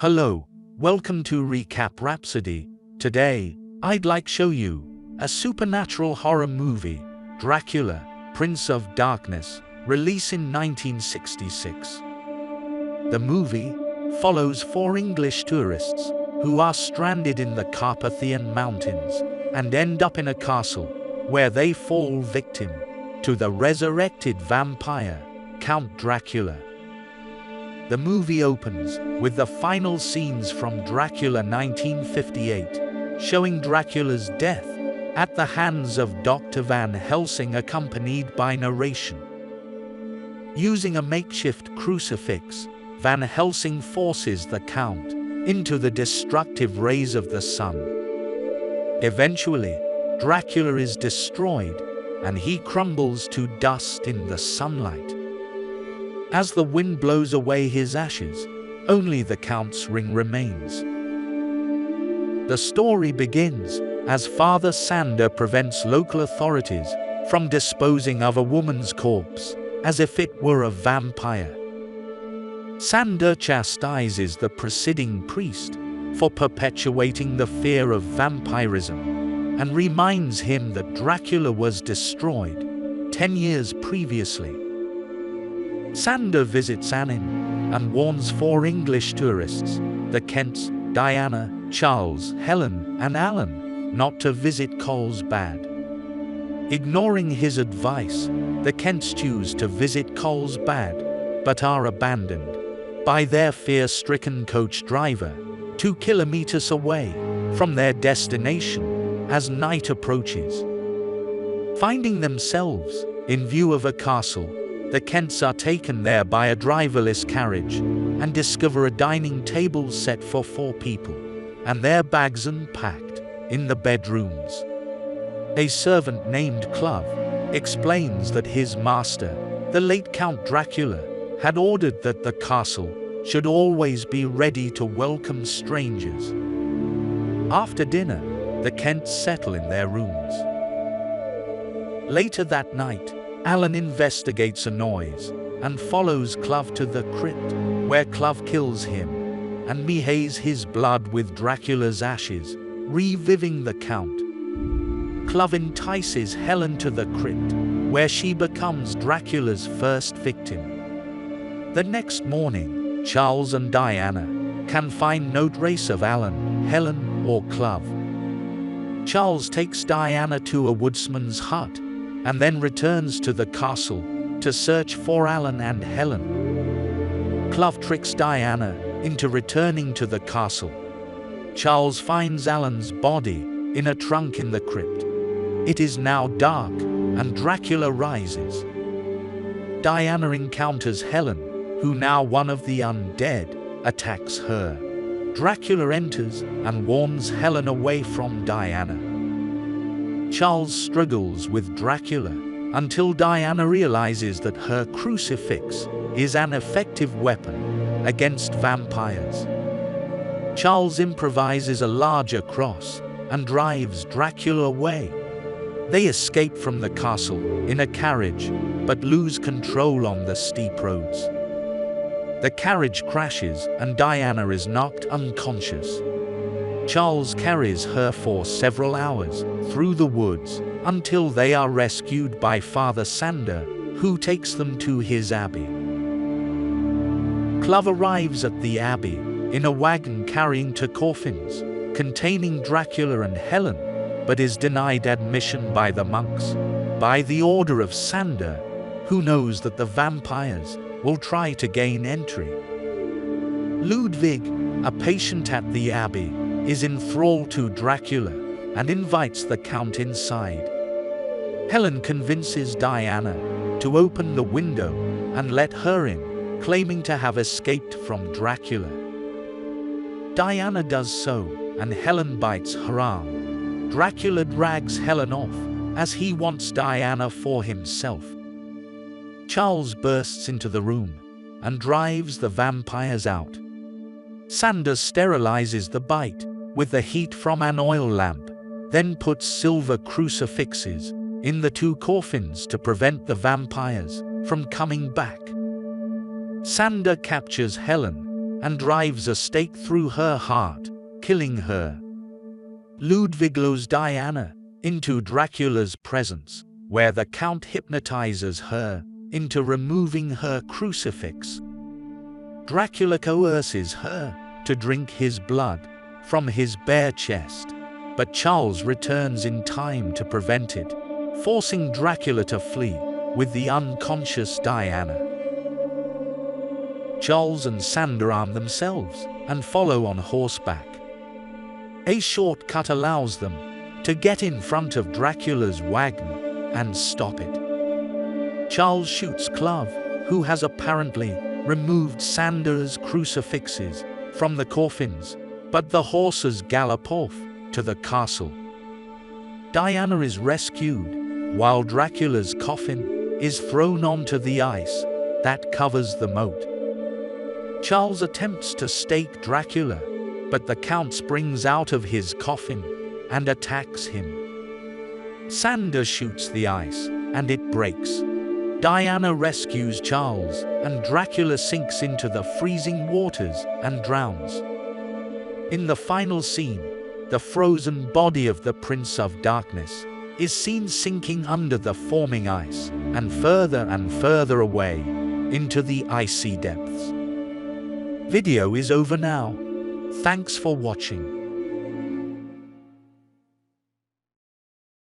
Hello, welcome to Recap Rhapsody. Today, I'd like show you a supernatural horror movie, Dracula, Prince of Darkness, released in 1966. The movie follows four English tourists who are stranded in the Carpathian Mountains and end up in a castle where they fall victim to the resurrected vampire, Count Dracula. The movie opens with the final scenes from Dracula 1958, showing Dracula's death at the hands of Dr. Van Helsing, accompanied by narration. Using a makeshift crucifix, Van Helsing forces the Count into the destructive rays of the sun. Eventually, Dracula is destroyed, and he crumbles to dust in the sunlight. As the wind blows away his ashes, only the Count's ring remains. The story begins as Father Sander prevents local authorities from disposing of a woman's corpse as if it were a vampire. Sander chastises the presiding priest for perpetuating the fear of vampirism and reminds him that Dracula was destroyed 10 years previously. Sander visits an inn and warns four English tourists, the Kents, Diana, Charles, Helen, and Alan, not to visit Carlsbad. Ignoring his advice, the Kents choose to visit Carlsbad, but are abandoned by their fear-stricken coach driver 2 kilometers away from their destination as night approaches. Finding themselves in view of a castle, the Kents are taken there by a driverless carriage and discover a dining table set for 4 people, and their bags unpacked in the bedrooms. A servant named Clove explains that his master, the late Count Dracula, had ordered that the castle should always be ready to welcome strangers. After dinner, the Kents settle in their rooms. Later that night, Alan investigates a noise and follows Clove to the crypt, where Clove kills him and behaves his blood with Dracula's ashes, reviving the Count. Clove entices Helen to the crypt, where she becomes Dracula's first victim. The next morning, Charles and Diana can find no trace of Alan, Helen, or Clove. Charles takes Diana to a woodsman's hut and then returns to the castle to search for Alan and Helen. Clove tricks Diana into returning to the castle. Charles finds Alan's body in a trunk in the crypt. It is now dark, and Dracula rises. Diana encounters Helen, who, now one of the undead, attacks her. Dracula enters and warns Helen away from Diana. Charles struggles with Dracula until Diana realizes that her crucifix is an effective weapon against vampires. Charles improvises a larger cross and drives Dracula away. They escape from the castle in a carriage, but lose control on the steep roads. The carriage crashes and Diana is knocked unconscious. Charles carries her for several hours through the woods until they are rescued by Father Sander, who takes them to his abbey. Clove arrives at the abbey in a wagon carrying 2 coffins containing Dracula and Helen, but is denied admission by the monks by the order of Sander, who knows that the vampires will try to gain entry. Ludwig, a patient at the abbey, is enthralled to Dracula and invites the Count inside. Helen convinces Diana to open the window and let her in, claiming to have escaped from Dracula. Diana does so, and Helen bites her arm. Dracula drags Helen off, as he wants Diana for himself. Charles bursts into the room and drives the vampires out. Sander sterilizes the bite with the heat from an oil lamp, then puts silver crucifixes in the 2 coffins to prevent the vampires from coming back. Sander captures Helen and drives a stake through her heart, killing her. Ludwig lures Diana into Dracula's presence, where the Count hypnotizes her into removing her crucifix. Dracula coerces her to drink his blood from his bare chest, but Charles returns in time to prevent it, forcing Dracula to flee with the unconscious Diana. Charles and Sandor arm themselves and follow on horseback. A shortcut allows them to get in front of Dracula's wagon and stop it. Charles shoots Clove, who has apparently removed Sandor's crucifixes from the coffins, but the horses gallop off to the castle. Diana is rescued, while Dracula's coffin is thrown onto the ice that covers the moat. Charles attempts to stake Dracula, but the Count springs out of his coffin and attacks him. Sandor shoots the ice, and it breaks. Diana rescues Charles, and Dracula sinks into the freezing waters and drowns. In the final scene, the frozen body of the Prince of Darkness is seen sinking under the forming ice and further away into the icy depths. Video is over now. Thanks for watching.